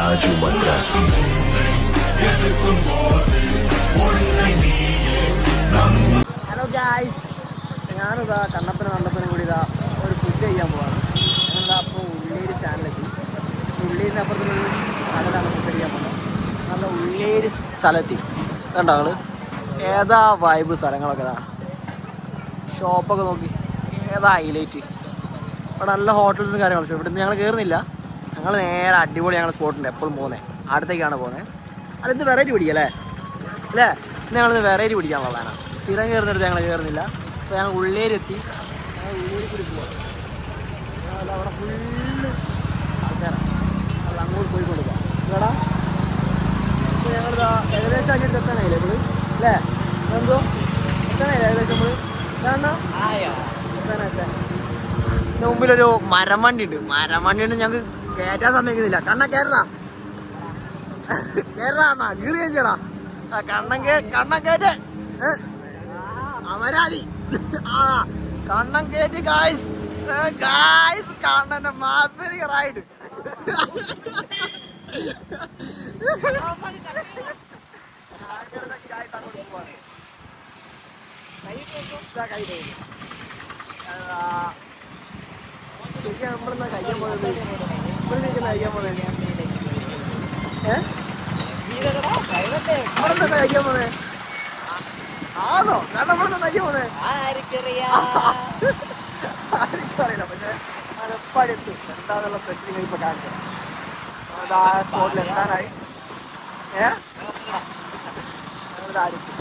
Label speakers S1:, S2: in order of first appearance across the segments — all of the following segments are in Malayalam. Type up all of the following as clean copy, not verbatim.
S1: രാജു മദ്രാസ്.
S2: ഹലോ ഗായ്സ്, ഞാനിതാ കണ്ണപ്പനും കൂടി ഇതാ ഒരു ഫുഡ് കഴിക്കാൻ പോവാണ്. ഞങ്ങളിതാ അപ്പോൾ ഉള്ളേരി ചാനലെത്തി. ഉള്ളേരിൻ്റെ അപ്പുറത്തുള്ളൊരു കടലാണ് ഫുഡ് കഴിക്കാൻ പോകുന്നത്. നല്ല ഉള്ളേരി സ്ഥലത്തി കണ്ടോ ഞങ്ങൾ ഏതാ വൈബ് സ്ഥലങ്ങളൊക്കെ ഇതാ ഷോപ്പൊക്കെ നോക്കി ഏതാ ഹൈലൈറ്റ്. ഇവിടെ നല്ല ഹോട്ടൽസും കാര്യങ്ങളും. പക്ഷേ ഇവിടുന്ന് ഞങ്ങൾ കയറുന്നില്ല. ഞങ്ങൾ നേരെ അടിപൊളി ഞങ്ങൾ സ്പോട്ടുണ്ട് എപ്പോഴും പോകുന്നത്. അടുത്തേക്കാണ് പോകുന്നത്. അതിന്ന് വെറൈറ്റി പിടിക്കല്ലേ അല്ലേ? ഇന്ന് ഞങ്ങളിന്ന് വെറൈറ്റി പിടിക്കാനുള്ളതാണ്. സ്ഥിരം കയറുന്നിടത്ത് ഞങ്ങൾ കയറുന്നില്ല. അപ്പോൾ ഞങ്ങൾ ഉള്ളേരി എത്തി. ഞങ്ങൾ ഉള്ളേരി കൂടി പോവാം. അവിടെ ഫുള്ള് ആൾക്കാരാണ്. അത് അങ്ങോട്ട് പോയി കൊടുക്കാം കേടാ. അപ്പോൾ ഞങ്ങളിതാ ഏകദേശം അങ്ങോട്ട് എത്താനായില്ലേ നമ്മൾ അല്ലേ? എന്തോ എത്താനായില്ലേ ഏകദേശം നമ്മൾ കാരണം എത്താനായിട്ട്. ഇതിന് മുമ്പിലൊരു മരവണ്ടി ഉണ്ട്. മരവണ്ടി ഉണ്ട് ഞങ്ങൾക്ക് കയറ്റാൻ സമ്മതിക്കുന്നില്ല. കണ്ണ കയറടാ കയറാ കീറിയാൻ ചെയ്യടാ. കണ്ണം കേറ്റ് അമരാതി കണ്ണം കേറ്റ് ഗായ്സ്. ഗായ്സ് കണ്ണന്റെ മാസ്മരിക റൈഡ്. നമ്മളെന്താ കഴിക്കാൻ പോകുന്നത്? കഴിക്കാൻ പോകുന്നത് നമ്മളെന്താ കഴിക്കാൻ പോകുന്നത് ആണോ? കാരണം നമ്മളെന്താ കഴിക്കാൻ പോകുന്നത് ആർക്കറിയില്ല. പക്ഷെ അതെപ്പടുത്ത് എന്താന്നുള്ള സ്പെഷ്യൽ ഇപ്പൊ കാണിച്ചത് സ്പോട്ടിൽ എത്താനായി. ഞങ്ങളിതായിരിക്കും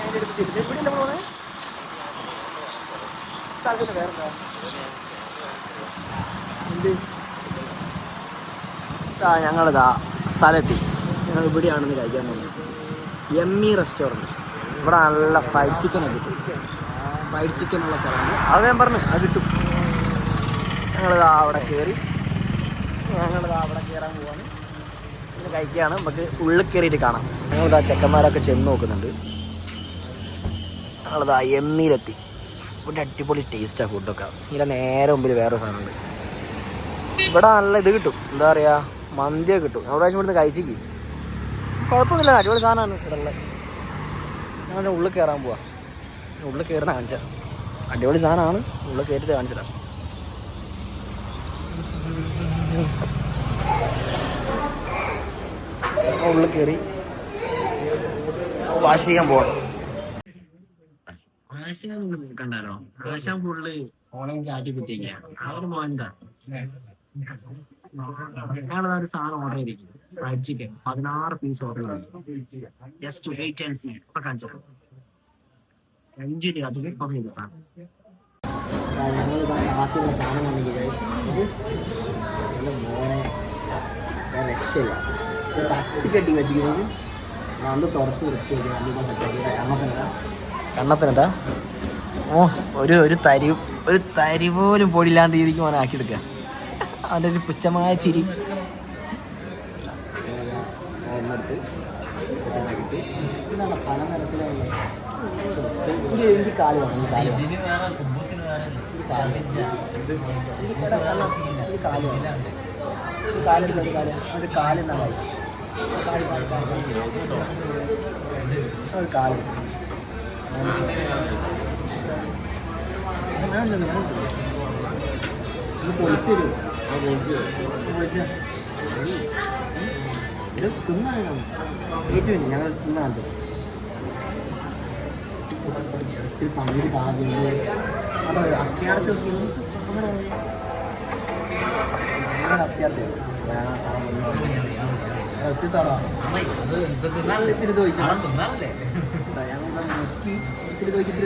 S2: അതിൻ്റെ അടുത്ത് തിരിച്ച് എവിടെ നമ്മൾ പോകുന്നത് സ്ഥലത്തിന് വേറെന്താ എന്ത് ഞങ്ങളിതാ സ്ഥലത്തി. ഞങ്ങൾ ഇവിടെയാണെന്ന് കഴിക്കാൻ പോകുന്നത്. എമ്മി റെസ്റ്റോറൻറ്റ്. ഇവിടെ നല്ല ഫ്രൈഡ് ചിക്കനൊക്കെ കിട്ടും. ഫ്രൈഡ് ചിക്കനുള്ള സ്ഥലമാണ്. അത് ഞാൻ പറഞ്ഞു അത് കിട്ടും. ഞങ്ങളിതാ അവിടെ കയറി. ഞങ്ങളിതാ അവിടെ കയറാൻ പോവാണ്. ഇത് കഴിക്കുകയാണ്. നമുക്ക് ഉള്ളിൽ കയറിയിട്ട് കാണാം. ഞങ്ങളിതാ ചെക്കന്മാരൊക്കെ ചെന്ന് നോക്കുന്നുണ്ട്. ഞങ്ങളിതാ എമ്മിയിലെത്തി. ഇവിടെ അടിപൊളി ടേസ്റ്റാണ് ഫുഡൊക്കെ. ഇതിൻ്റെ നേരെ മുമ്പിൽ വേറെ സാധനമുണ്ട്. ഇവിടെ നല്ല ഇത് കിട്ടും. എന്താ പറയുക, മന്തിയൊക്കെ കിട്ടും. ഞാൻ പ്രാവശ്യം ഇവിടുന്ന് കഴിച്ചിക്ക് കുഴപ്പമൊന്നുമില്ല. അടിപൊളി സാധനമാണ് ഇവിടെ ഉള്ളത്. ഞങ്ങളുടെ ഉള്ളിൽ കയറാൻ പോവാം. ഉള്ളിൽ കയറുന്ന കാണിച്ചാൽ അടിപൊളി സാധനമാണ്. ഉള്ളിൽ കയറിയിട്ട് കാണിച്ചിടാം. ഉള്ളിൽ കയറി വാഷ് ചെയ്യാൻ പോവാം. കണ്ടാലോ ആശാൻ ഫുള്ള് ഓൺലൈൻ ചാറ്റി കുത്തിക്കുക. ആ ഒരു മോന്താ ഞങ്ങളൊരു സാധനം ഓർഡർ ചെയ്തിരിക്കും. ഫ്രൈഡ് ചിക്കൻ 16 പീസ് ഓർഡർ ചെയ്തു. Just wait and see. ഇപ്പൊ കാണിച്ചോ 5 രൂപ അതിൽ കുറഞ്ഞൊരു സാധനം. ബാക്കിയുള്ള സാധനം മോനെ രക്ഷയില്ല. തട്ടിക്കെട്ടി വെച്ചിരിക്കുന്നത് അത് തുറച്ച് വൃത്തിയാക്കി. കണ്ണപ്പനെന്താ ഒരു തരി പോലും പൊടിയില്ലാണ്ട് രീതിക്ക് മോനെ ആക്കിയെടുക്കുക. അവൻ്റെ ഒരു പുച്ഛമായ ചിരി. പല തരത്തിലുള്ള എനിക്ക് കാല് വേണം. കാല് കാലെന്താണ് കാല് പൊളിച്ചു തരും. ഇത് തിന്നാണ് ഏറ്റവും ഞങ്ങൾ തിന്ന കാണിച്ചത്. പന്നീര് കാതുണ്ട്. അത്യാർത്ഥി അത്യാർത്ഥി എത്തിത്തറ ഇത്തിരി ചോദിച്ചാൽ ഞങ്ങൾ നോക്കി ഇത്തിരി ചോദിച്ചിട്ട്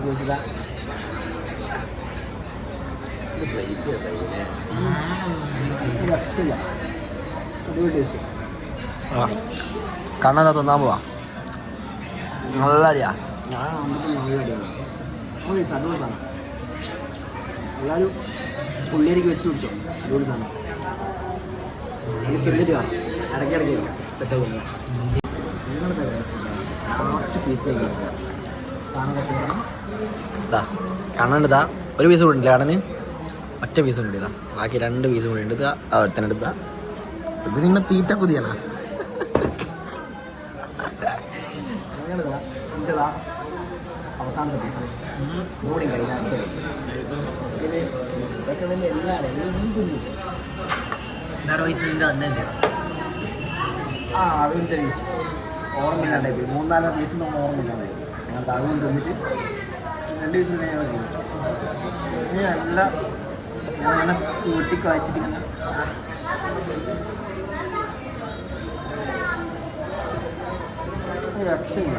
S2: ചോദിച്ചില്ല. കണ്ണതാ തിന്നാൻ പോവാ. നല്ല അടിയാ. ഞാൻ നല്ല അടിയാണ്. അടിപൊളി സാധനം. എല്ലാവരും ഉള്ളിലേക്ക് വെച്ച് പിടിച്ചോ. അടിപൊളി സാധനം. എനിക്ക് തിന്നിട്ട് കാണാം. ഇടയ്ക്കിടയ്ക്ക് സെറ്റ് ആയി. നിങ്ങളുടെ ലാസ്റ്റ് പീസിലേക്ക് സാധനം ഇതാ കണ്ണുണ്ട്. ഇതാ ഒരു പീസ് കൂടി ഉണ്ട് കടന്, ഒറ്റ പീസ് കൂടി ഇതാ, ബാക്കി 2 പീസ് കൂടി ഉണ്ട്. തന്നെ എടുത്താ ഇത് പിന്നെ തീറ്റ കുതിയാണ്. അവസാനത്തെ പീസ് കൂടി കഴിഞ്ഞാൽ അതിൻ്റെ പീസ് ഓർമ്മയില്ലാണ്ടായി പോയി. 3-4 പീസിൻ്റെ ഓർമ്മയില്ലാണ്ടായി. ഞങ്ങൾ താങ്ങും തന്നിട്ട് 2 പീസ് ഞങ്ങൾ ഇനി നല്ല ഞാനങ്ങനെ കൂട്ടിക്ക് വായിച്ചിട്ട് ഇങ്ങനെ രക്ഷയില്ല.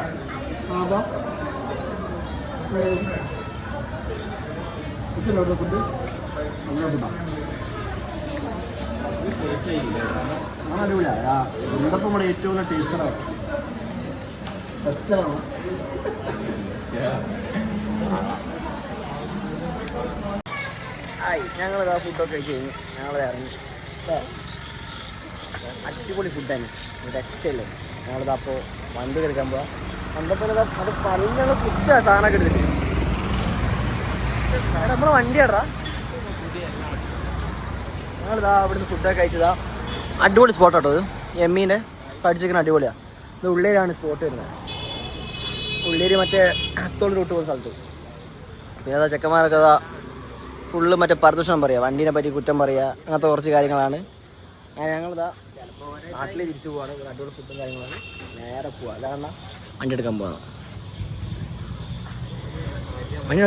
S2: അപ്പോൾ ഫുഡ് നല്ല ഫുഡാണ്. അങ്ങനെ അടിപൊളിയാണ്. ഇവിടപ്പം നമ്മുടെ ഏറ്റവും വലിയ ടേസ്റ്ററാണ്. ടെസ്റ്ററാണ്. ഞങ്ങളിതാ ഫുഡൊക്കെ കഴിച്ച് കഴിഞ്ഞു. ഞങ്ങൾ ഇറങ്ങി. അടിപൊളി ഫുഡാണ്, രക്ഷയില്ലേ. ഞങ്ങളിതാ അപ്പോൾ വണ്ടി എടുക്കാൻ പോവാം. കണ്ടപ്പോൾ അത് പറഞ്ഞ കുറ്റ സാധനമൊക്കെ എടുത്തിട്ട് നമ്മളെ വണ്ടിയാടാ. ഞങ്ങളിതാ അവിടുന്ന് ഫുഡൊക്കെ കഴിച്ചതാ. അടിപൊളി സ്പോട്ടാട്ടോ ഇത്. എമ്മീൻ്റെ ഫ്രൈഡ് ചിക്കൻ അടിപൊളിയാണ്. ഇത് ഉള്ളേരിയാണ് സ്പോട്ട് വരുന്നത്. ഉള്ളേരി മറ്റേ അത്തോളി റൂട്ട് പോകുന്ന സ്ഥലത്ത്. പിന്നെ അതാ ചെക്കന്മാരൊക്കെ അതാ ഫുള്ള് മറ്റേ പ്രദൂഷണം പറയുക, വണ്ടീനെ പറ്റി കുറ്റം പറയുക, അങ്ങനത്തെ കുറച്ച് കാര്യങ്ങളാണ്. ഞങ്ങളിതാ നാട്ടിൽ തിരിച്ചു പോവാണ്. അടിപൊളി ഫുഡും കാര്യങ്ങളാണ്. നേരെ പോവാ. അതാണ് വണ്ടി എടുക്കാൻ പോവാണ്. വണ്ടി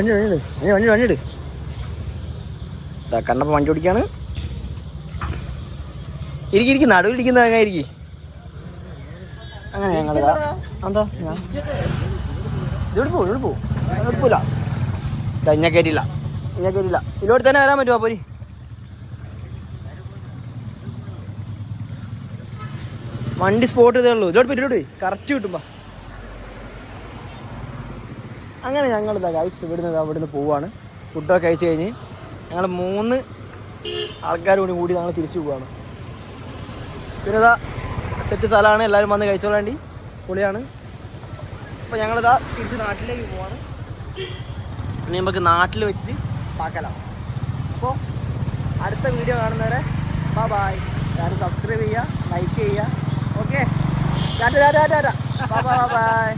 S2: ഇതാ കണ്ടപ്പോൾ വണ്ടി ഓടിക്കാണ്. ഇരിക്കും നടുവിലിരിക്കുന്ന ഇരിക്കും. അങ്ങനെ ഞങ്ങളിതാ എന്താ ഞാൻ ഇവിടെ പോവില്ല. ഇഞ്ഞ കയറ്റില്ല. ഇതിലോട്ട് തന്നെ വരാൻ പറ്റുമോ? പോരി വണ്ടി സ്പോട്ട് ചെയ്തേ ഉള്ളൂ. ഇതിലോട്ട് കറക്റ്റ് കിട്ടുമ്പോ. അങ്ങനെ ഞങ്ങളിതാ ഗൈസ് അവിടുന്ന് പോവാണ്. ഫുഡൊക്കെ കഴിച്ച് കഴിഞ്ഞ് ഞങ്ങൾ 3 ആൾക്കാർ കൂടി ഞങ്ങൾ തിരിച്ചു പോവാണ്. പിന്നെ ഇതാ സെറ്റ് സ്ഥലമാണ്, എല്ലാവരും വന്ന് കഴിച്ചോളാണ്ടി. പൊളിയാണ്. അപ്പോൾ ഞങ്ങളിതാ തിരിച്ച് നാട്ടിലേക്ക് പോവാണ്. ഇനി നമുക്ക് നാട്ടിൽ വെച്ചിട്ട് പാക്കലാം. അപ്പോൾ അടുത്ത വീഡിയോ കാണുന്നവരെ ബൈ. എല്ലാവരും സബ്സ്ക്രൈബ് ചെയ്യുക, ലൈക്ക് ചെയ്യുക. ഓക്കെ, ടാറ്റ. ബൈ.